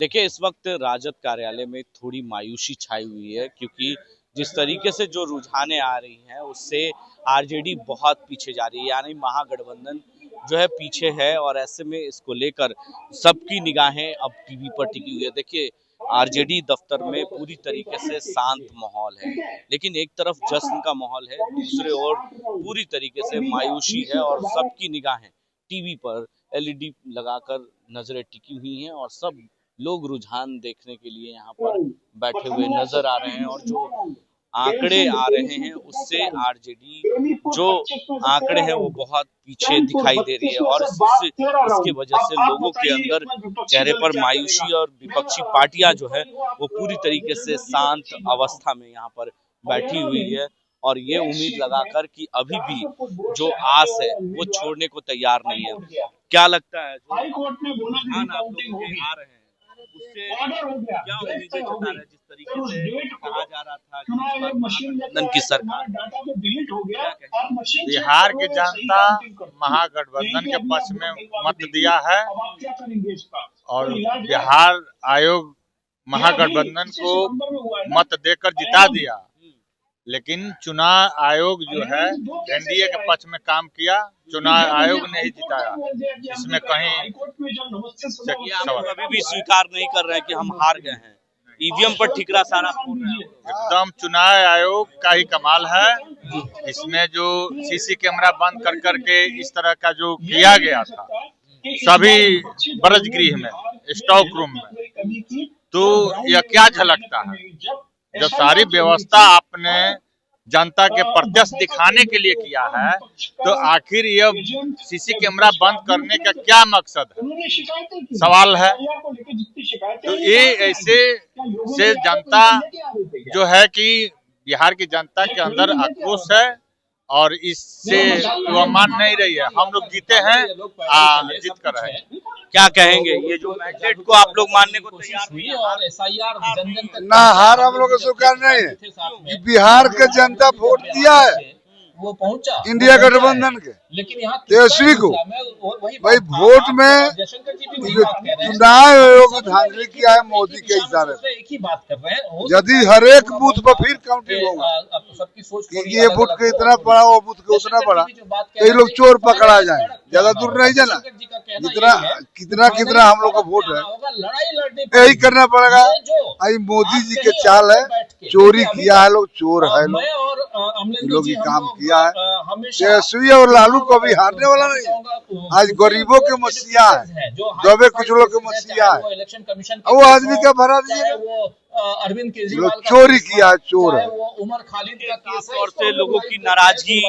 देखिए, इस वक्त राजद कार्यालय में थोड़ी मायूसी छाई हुई है, क्योंकि जिस तरीके से जो रुझानें आ रही हैं उससे आरजेडी बहुत पीछे जा रही है, यानी महागठबंधन जो है पीछे है। और ऐसे में इसको लेकर सबकी निगाहें अब टीवी पर टिकी हुई है। देखिए, आरजेडी दफ्तर में पूरी तरीके से शांत माहौल है, लेकिन एक तरफ जश्न का माहौल है, दूसरे ओर पूरी तरीके से मायूसी है और सबकी निगाहें टीवी पर एलईडी लगाकर नजरें टिकी हुई हैं और सब लोग रुझान देखने के लिए यहाँ पर बैठे हुए नजर आ रहे हैं। और जो आंकड़े आ रहे हैं उससे आरजेडी जो आंकड़े हैं वो बहुत पीछे दिखाई दे रही है और इसकी वजह से लोगों के अंदर चेहरे पर मायूसी और विपक्षी पार्टियां जो है वो पूरी तरीके से शांत अवस्था में यहाँ पर बैठी हुई है और ये उम्मीद लगाकर कि अभी भी जो आस है वो छोड़ने को तैयार नहीं है। क्या लगता है जो रुझान आप लोगों के आ रहे हैं उससे क्या उम्मीदें जता रहे हैं? जिस तरीके से कहा जा रहा था कि महागठबंधन की सरकार, बिहार की जनता महागठबंधन के पक्ष में मत दिया है और बिहार आयोग महागठबंधन को मत देकर जिता दिया, लेकिन चुनाव आयोग जो है एनडीए के पक्ष में काम किया, चुनाव आयोग ने ही जिताया। इसमें कहीं अभी भी स्वीकार नहीं कर रहे हैं कि हम हार गए हैं, ईवीएम पर ठिकरा सारा फोड़ रहे हैं। एकदम चुनाव आयोग का ही कमाल है। इसमें जो सीसी कैमरा बंद कर करके इस तरह का जो किया गया था सभी ब्रज गृह में, स्टॉक रूम में, तो यह क्या झलकता है? जब सारी व्यवस्था आपने जनता के प्रत्यक्ष दिखाने के लिए किया है तो आखिर यह सीसी कैमरा बंद करने का क्या मकसद है, सवाल है। तो ये ऐसे से जनता जो है कि बिहार की जनता के अंदर आक्रोश है और इससे वो मान नहीं रही है। हम लोग जीते हैं, जीत कर रहे हैं। क्या कहेंगे, ये जो मैंडेट को आप लोग मानने को तैयार हुई और एसआईआर ना हार हम लोग स्वीकार नहीं है। बिहार के जनता वोट दिया है वो पहुंचा इंडिया गठबंधन के, लेकिन यहाँ तेजस्वी को भाई वोट में चुनाव आयोग धांधली किया है मोदी के इशारे पे। एक ही बात कर रहे हैं, यदि हर एक बूथ पर फिर काउंटिंग होगा, ये बूथ के इतना बड़ा वो बूथ के उतना बड़ा, तो ये लोग चोर पकड़ा जाए, ज्यादा दूर नहीं जाना। जितना कितना हम लोग का वोट है यही करना पड़ेगा। आई मोदी जी के चाल है, चोरी किया है लोग, चोर है लोग ये काम किया है। तेजस्वी और लालू को भी हारने वाला नहीं है। आज गरीबों के मसीहा है, दबे कुचलों के मसीहा है। वो आदमी क्या भरा दिए, अरविंद केजरीवाल चोरी किया है, चोर है। उमर खालिद का केस और से लोगों की नाराजगी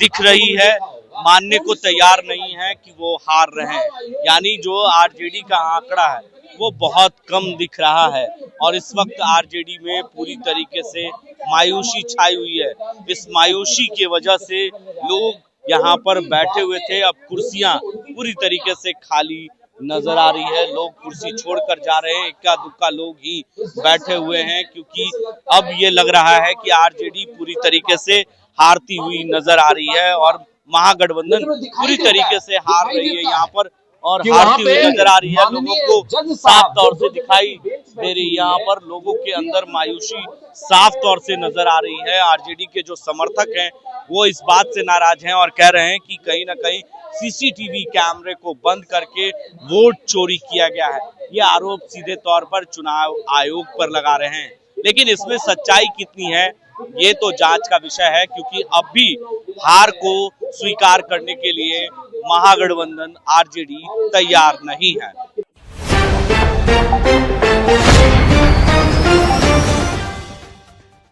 दिख रही है, मानने को तैयार नहीं है कि वो हार रहे हैं। यानी जो आरजेडी का आंकड़ा है वो बहुत कम दिख रहा है और इस वक्त आरजेडी में पूरी तरीके से मायूसी छाई हुई है। इस मायूसी की वजह से लोग यहाँ पर बैठे हुए थे, अब कुर्सियां पूरी तरीके से खाली नजर आ रही है। लोग कुर्सी छोड़कर जा रहे हैं, इक्का दुक्का लोग ही बैठे हुए हैं, क्योंकि अब ये लग रहा है कि आरजेडी पूरी तरीके से हारती हुई नजर आ रही है और महागठबंधन पूरी तरीके से हार रही है यहाँ पर और हारती हुई नजर आ रही है। लोगों को साफ तौर से दिखाई दे रही है, यहाँ पर लोगों के अंदर मायूसी साफ तौर से नजर आ रही है। आरजेडी के जो समर्थक हैं वो इस बात से नाराज हैं और कह रहे हैं कि कहीं ना कहीं सीसीटीवी कैमरे को बंद करके वोट चोरी किया गया है। ये आरोप सीधे तौर पर चुनाव आयोग पर लगा रहे हैं, लेकिन इसमें सच्चाई कितनी है ये तो जांच का विषय है, क्योंकि अब भी हार को स्वीकार करने के लिए महागठबंधन आरजेडी तैयार नहीं है।